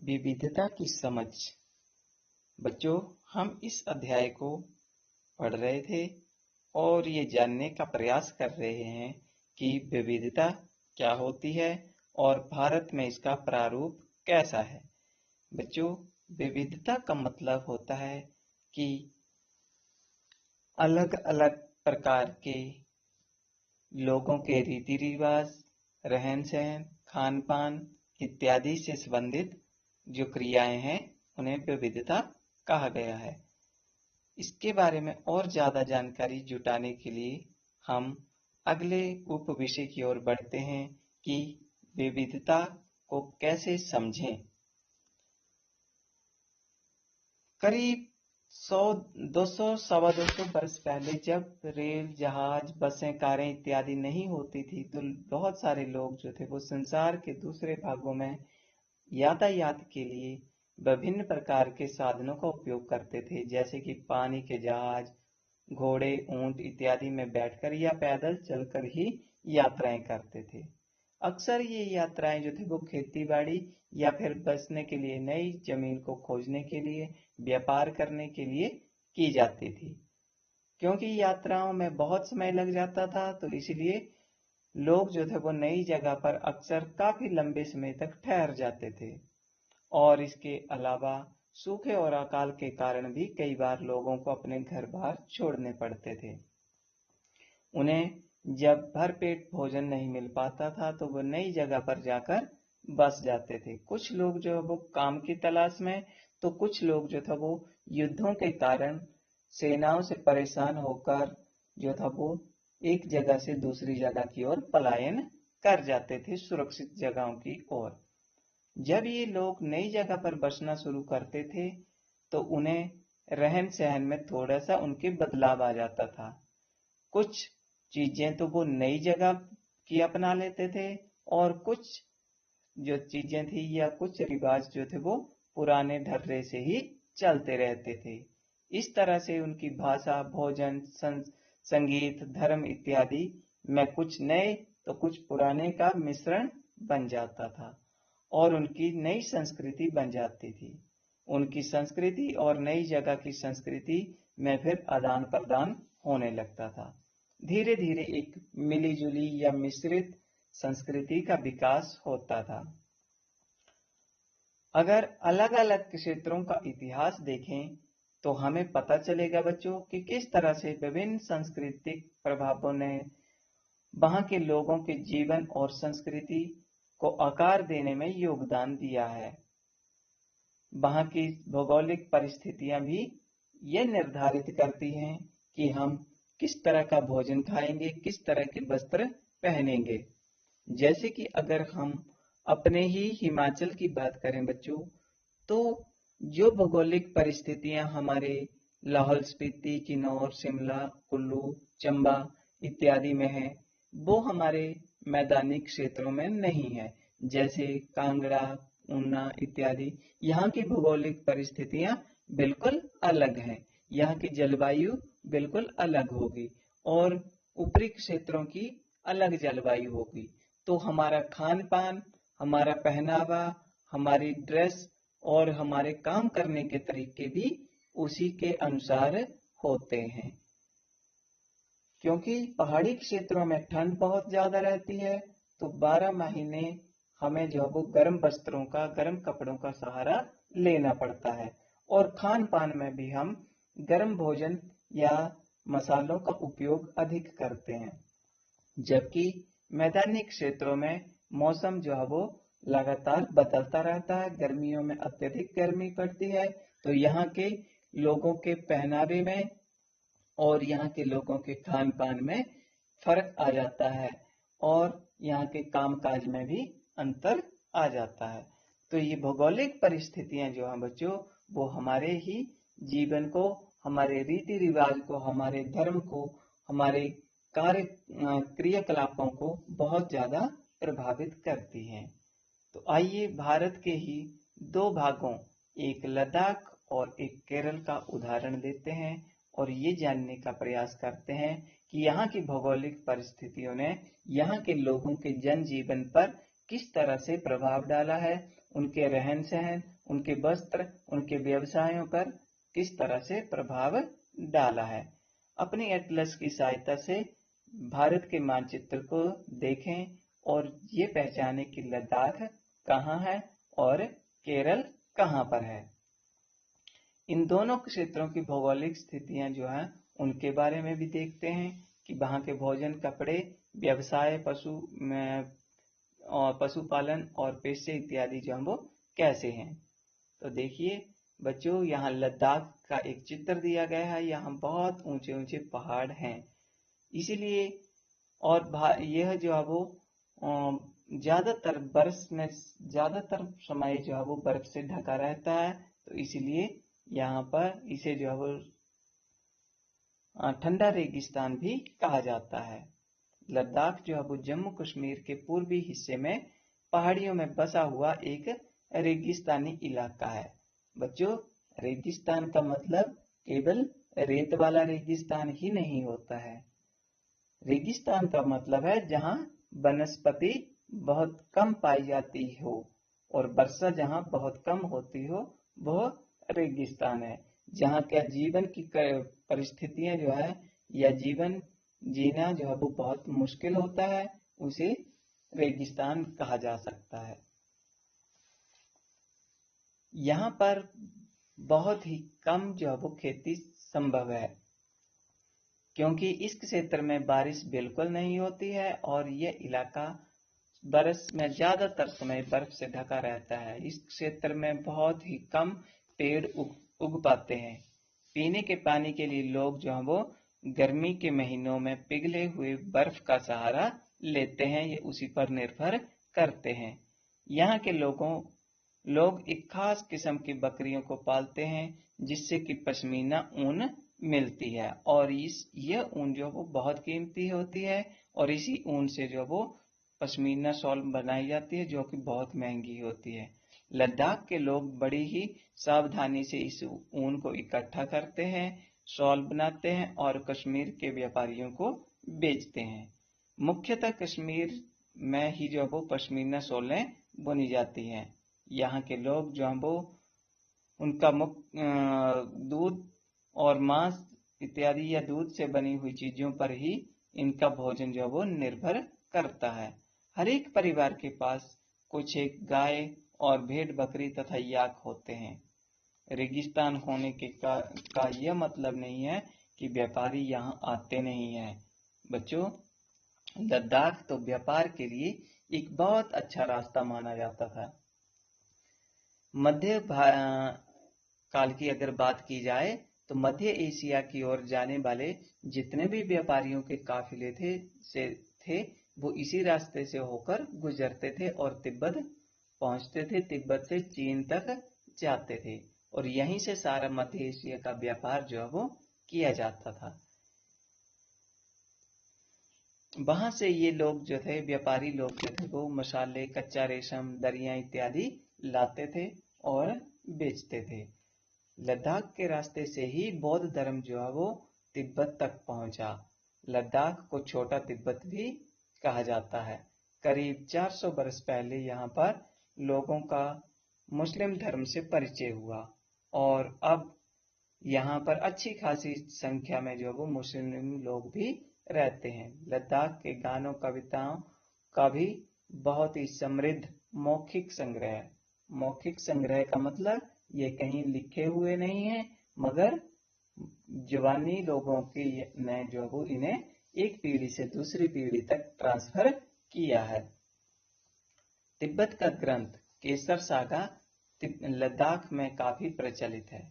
विविधता की समझ। बच्चों, हम इस अध्याय को पढ़ रहे थे और ये जानने का प्रयास कर रहे हैं कि विविधता क्या होती है और भारत में इसका प्रारूप कैसा है। बच्चों, विविधता का मतलब होता है कि अलग अलग प्रकार के लोगों के रीति रिवाज, रहन सहन, खान पान इत्यादि से संबंधित जो क्रियाएं हैं उन्हें विविधता कहा गया है। इसके बारे में और ज्यादा जानकारी जुटाने के लिए हम अगले उप विषय की ओर बढ़ते हैं कि विविधता को कैसे समझें। करीब 100, 200, सवा 200 वर्ष पहले जब रेल, जहाज, बसें, कारें इत्यादि नहीं होती थी तो बहुत सारे लोग जो थे वो संसार के दूसरे भागों में यातायात के लिए विभिन्न प्रकार के साधनों का उपयोग करते थे, जैसे कि पानी के जहाज, घोड़े, ऊंट इत्यादि में बैठकर या पैदल चलकर ही यात्राएं करते थे। अक्सर ये यात्राएं जो थी वो खेती बाड़ी या फिर बसने के लिए, नई जमीन को खोजने के लिए, व्यापार करने के लिए की जाती थी। क्योंकि यात्राओं में बहुत समय लग जाता था तो इसलिए लोग जो थे वो नई जगह पर अक्सर काफी लंबे समय तक ठहर जाते थे। और इसके अलावा सूखे और अकाल के कारण भी कई बार लोगों को अपने घर बार छोड़ने पड़ते थे। उन्हें जब भरपेट भोजन नहीं मिल पाता था तो वो नई जगह पर जाकर बस जाते थे। कुछ लोग जो वो काम की तलाश में, तो कुछ लोग जो था वो युद्धों के कारण सेनाओं से परेशान होकर जो था वो एक जगह से दूसरी जगह की ओर पलायन कर जाते थे, सुरक्षित जगहों की ओर। जब ये लोग नई जगह पर बसना शुरू करते थे तो उन्हें रहन सहन में थोड़ा सा उनके बदलाव आ जाता था। कुछ चीजें तो वो नई जगह की अपना लेते थे और कुछ जो चीजें थी या कुछ रिवाज जो थे वो पुराने ढर्रे से ही चलते रहते थे। इस तरह से उनकी भाषा, भोजन, संगीत, धर्म इत्यादि में कुछ नए तो कुछ पुराने का मिश्रण बन जाता था और उनकी नई संस्कृति बन जाती थी। उनकी संस्कृति और नई जगह की संस्कृति में फिर आदान प्रदान होने लगता था। धीरे धीरे एक मिलीजुली या मिश्रित संस्कृति का विकास होता था। अगर अलग अलग क्षेत्रों का इतिहास देखें तो हमें पता चलेगा बच्चों कि किस तरह से विभिन्न सांस्कृतिक प्रभावों ने वहां के लोगों के जीवन और संस्कृति को आकार देने में योगदान दिया है। वहां की भौगोलिक परिस्थितियां भी ये निर्धारित करती हैं कि हम किस तरह का भोजन खाएंगे, किस तरह के वस्त्र पहनेंगे। जैसे कि अगर हम अपने ही हिमाचल की बात करें बच्चों, तो जो भौगोलिक परिस्थितियां हमारे लाहौल स्पीति, किन्नौर, शिमला, कुल्लू, चंबा इत्यादि में है, वो हमारे मैदानी क्षेत्रों में नहीं है। जैसे कांगड़ा, ऊना इत्यादि, यहाँ की भौगोलिक परिस्थितियां बिल्कुल अलग हैं। यहाँ की जलवायु बिल्कुल अलग होगी और ऊपरी क्षेत्रों की अलग जलवायु होगी। तो हमारा खान पान, हमारा पहनावा, हमारी ड्रेस और हमारे काम करने के तरीके भी उसी के अनुसार होते हैं। क्योंकि पहाड़ी क्षेत्रों में ठंड बहुत ज्यादा रहती है तो 12 महीने हमें जो वो गर्म वस्त्रों का, गर्म कपड़ों का सहारा लेना पड़ता है और खान पान में भी हम गर्म भोजन या मसालों का उपयोग अधिक करते हैं। जबकि मैदानी क्षेत्रों में मौसम जो है वो लगातार बदलता रहता है। गर्मियों में अत्यधिक गर्मी पड़ती है तो यहाँ के लोगों के पहनावे में और यहाँ के लोगों के खान पान में फर्क आ जाता है और यहाँ के कामकाज में भी अंतर आ जाता है। तो ये भौगोलिक परिस्थितियां जो हैं बच्चों, वो हमारे ही जीवन को, हमारे रीति रिवाज को, हमारे धर्म को, हमारे कार्य क्रियाकलापों को बहुत ज्यादा प्रभावित करती हैं। तो आइए भारत के ही दो भागों, एक लद्दाख और एक केरल का उदाहरण लेते हैं और ये जानने का प्रयास करते हैं कि यहाँ की भौगोलिक परिस्थितियों ने यहाँ के लोगों के जनजीवन पर किस तरह से प्रभाव डाला है, उनके रहन सहन, उनके वस्त्र, उनके व्यवसायों पर किस तरह से प्रभाव डाला है। अपनी एटलस की सहायता से भारत के मानचित्र को देखें और ये पहचाने कि लद्दाख कहाँ है और केरल कहाँ पर है। इन दोनों क्षेत्रों की भौगोलिक स्थितियां जो है उनके बारे में भी देखते हैं कि वहाँ के भोजन, कपड़े, व्यवसाय, पशुपालन और पेशे इत्यादि जो है वो कैसे हैं। तो देखिए बच्चों, यहाँ लद्दाख का एक चित्र दिया गया है। यहाँ बहुत ऊंचे ऊंचे पहाड़ हैं, इसीलिए और यह जो है वो ज्यादातर समय जो है वो बर्फ से ढका रहता है। तो इसलिए यहाँ पर इसे जो है वो ठंडा रेगिस्तान भी कहा जाता है। लद्दाख जो है वो जम्मू कश्मीर के पूर्वी हिस्से में पहाड़ियों में बसा हुआ एक रेगिस्तानी इलाका है। बच्चों, रेगिस्तान का मतलब केवल रेत वाला रेगिस्तान ही नहीं होता है। रेगिस्तान का मतलब है जहाँ वनस्पति बहुत कम पाई जाती हो और वर्षा जहाँ बहुत कम होती हो, वह रेगिस्तान है। जहाँ क्या जीवन की परिस्थितियां जो है या जीवन जीना जो है वो बहुत मुश्किल होता है, उसे रेगिस्तान कहा जा सकता है। यहाँ पर बहुत ही कम जो है वो खेती संभव है, क्योंकि इस क्षेत्र में बारिश बिल्कुल नहीं होती है और ये इलाका बरस में ज्यादातर समय बर्फ से ढका रहता है। इस क्षेत्र में बहुत ही कम पेड़ उग पाते हैं। पीने के पानी के लिए लोग जो है वो गर्मी के महीनों में पिघले हुए बर्फ का सहारा लेते हैं, ये उसी पर निर्भर करते हैं। यहाँ के लोग एक खास किस्म की बकरियों को पालते हैं जिससे कि पश्मीना ऊन मिलती है और यह ऊन जो वो बहुत कीमती होती है और इसी ऊन से जो वो पश्मीना शॉल बनाई जाती है, जो कि बहुत महंगी होती है। लद्दाख के लोग बड़ी ही सावधानी से इस ऊन को इकट्ठा करते हैं, शॉल बनाते हैं और कश्मीर के व्यापारियों को बेचते हैं। मुख्यतः कश्मीर में ही जो वो पश्मीना शॉलें बुनी जाती हैं। यहाँ के लोग जो वो उनका दूध और मांस इत्यादि या दूध से बनी हुई चीजों पर ही इनका भोजन जो वो निर्भर करता है। हर एक परिवार के पास कुछ एक गाय और भेड़ बकरी तथा याक होते हैं। रेगिस्तान होने का यह मतलब नहीं है कि व्यापारी यहाँ आते नहीं हैं। बच्चों, लद्दाख तो व्यापार के लिए एक बहुत अच्छा रास्ता माना जाता था। मध्य काल की अगर बात की जाए तो मध्य एशिया की ओर जाने वाले जितने भी व्यापारियों के काफिले थे वो इसी रास्ते से होकर गुजरते थे और तिब्बत पहुंचते थे। तिब्बत से चीन तक जाते थे और यहीं से सारा मध्य एशिया का व्यापार जो है वो किया जाता था। वहां से ये लोग जो थे, व्यापारी लोग जो थे, वो मसाले, कच्चा रेशम, दरिया इत्यादि लाते थे और बेचते थे। लद्दाख के रास्ते से ही बौद्ध धर्म जो है वो तिब्बत तक पहुंचा। लद्दाख को छोटा तिब्बत भी कहा जाता है। करीब 400 वर्ष पहले यहाँ पर लोगों का मुस्लिम धर्म से परिचय हुआ और अब यहाँ पर अच्छी खासी संख्या में जो वो मुस्लिम लोग भी रहते हैं। लद्दाख के गानों, कविताओं का भी बहुत ही समृद्ध मौखिक संग्रह है। मौखिक संग्रह का मतलब ये कहीं लिखे हुए नहीं है, मगर जुबानी लोगों की ने जो वो इन्हें एक पीढ़ी से दूसरी पीढ़ी तक ट्रांसफर किया है। तिब्बत का ग्रंथ केसर सागा लद्दाख में काफी प्रचलित है।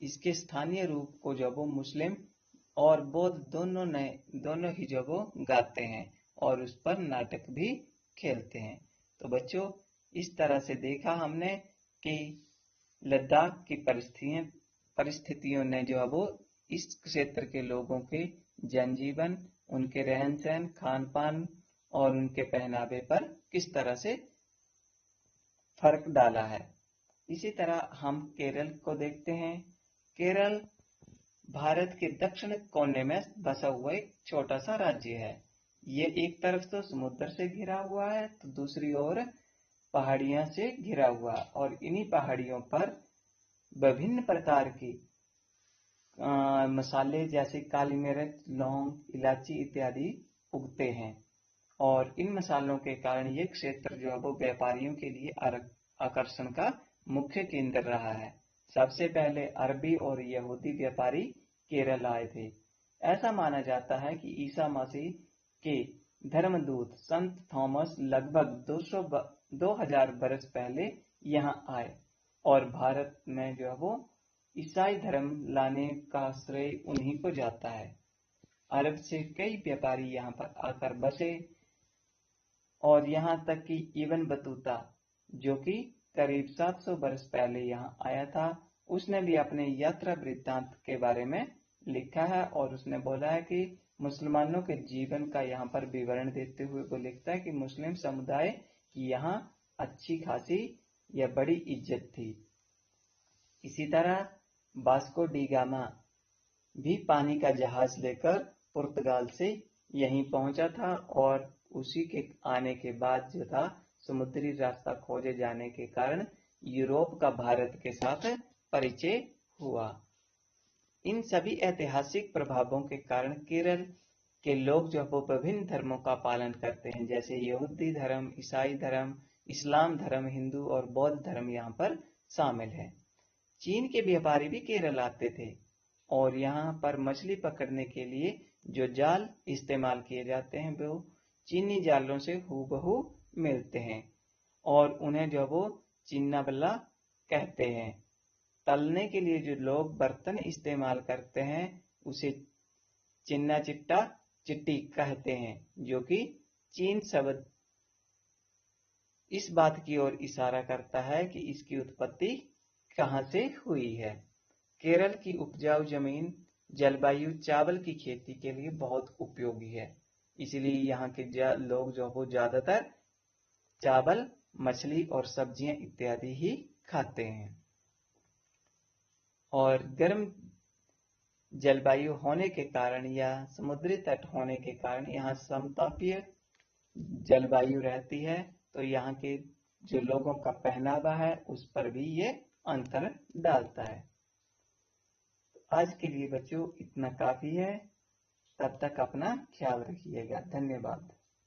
इसके स्थानीय रूप को जो वो मुस्लिम और बौद्ध दोनों ही जो वो गाते हैं और उस पर नाटक भी खेलते हैं। तो बच्चों, इस तरह से देखा हमने कि लद्दाख की परिस्थितियों ने जो है वो इस क्षेत्र के लोगों के जनजीवन, उनके रहन सहन, खान पान और उनके पहनावे पर किस तरह से फर्क डाला है। इसी तरह हम केरल को देखते हैं। केरल भारत के दक्षिण कोने में बसा हुआ एक छोटा सा राज्य है। ये एक तरफ तो समुद्र से घिरा हुआ है तो दूसरी ओर पहाड़ियां से घिरा हुआ है, और इन्हीं पहाड़ियों पर विभिन्न प्रकार की मसाले जैसे काली मिर्च, लौंग, इलायची इत्यादि उगते हैं। और इन मसालों के कारण ये क्षेत्र जो है वो व्यापारियों के लिए आकर्षण का मुख्य केंद्र रहा है। सबसे पहले अरबी और यहूदी व्यापारी केरल आए थे। ऐसा माना जाता है कि ईसा मसीह के धर्मदूत संत थॉमस लगभग 2000 वर्ष पहले यहाँ आए, और भारत में जो है वो ईसाई धर्म लाने का श्रेय उन्हीं को जाता है। अरब से कई व्यापारी यहाँ पर आकर बसे, और यहाँ तक कि इब्न बतूता, जो कि करीब 700 वर्ष पहले यहाँ आया था, उसने भी अपने यात्रा वृत्तांत के बारे में लिखा है, और उसने बोला है कि मुसलमानों के जीवन का यहाँ पर विवरण देते हुए वो लिखता है कि मुस्लिम समुदाय की यहाँ अच्छी खासी या बड़ी इज्जत थी। इसी तरह वास्को डी गामा भी पानी का जहाज लेकर पुर्तगाल से यहीं पहुंचा था, और उसी के आने के बाद जो था समुद्री रास्ता खोजे जाने के कारण यूरोप का भारत के साथ परिचय हुआ। इन सभी ऐतिहासिक प्रभावों के कारण केरल के लोग जो वो विभिन्न धर्मों का पालन करते हैं, जैसे यहूदी धर्म, ईसाई धर्म, इस्लाम धर्म, हिंदू और बौद्ध धर्म यहाँ पर शामिल है। चीन के व्यापारी भी केरल आते थे, और यहाँ पर मछली पकड़ने के लिए जो जाल इस्तेमाल किए जाते हैं वो चीनी जालों से हूबहू मिलते हैं, और उन्हें जो वो चिन्नाबल्ला कहते हैं। तलने के लिए जो लोग बर्तन इस्तेमाल करते हैं उसे चिन्ना चिट्टा चिट्टी कहते हैं, जो कि चीन शब्द इस बात की ओर इशारा करता है कि इसकी उत्पत्ति कहाँ से हुई है। केरल की उपजाऊ जमीन जलवायु चावल की खेती के लिए बहुत उपयोगी है, इसलिए यहाँ के लोग जो वो ज्यादातर चावल, मछली और सब्जियां इत्यादि ही खाते हैं। और गर्म जलवायु होने के कारण या समुद्री तट होने के कारण यहाँ समतापीय जलवायु रहती है, तो यहाँ के जो लोगों का पहनावा है उस पर भी ये अंतर डालता है। आज के लिए बच्चों इतना काफी है, तब तक अपना ख्याल रखिएगा। धन्यवाद।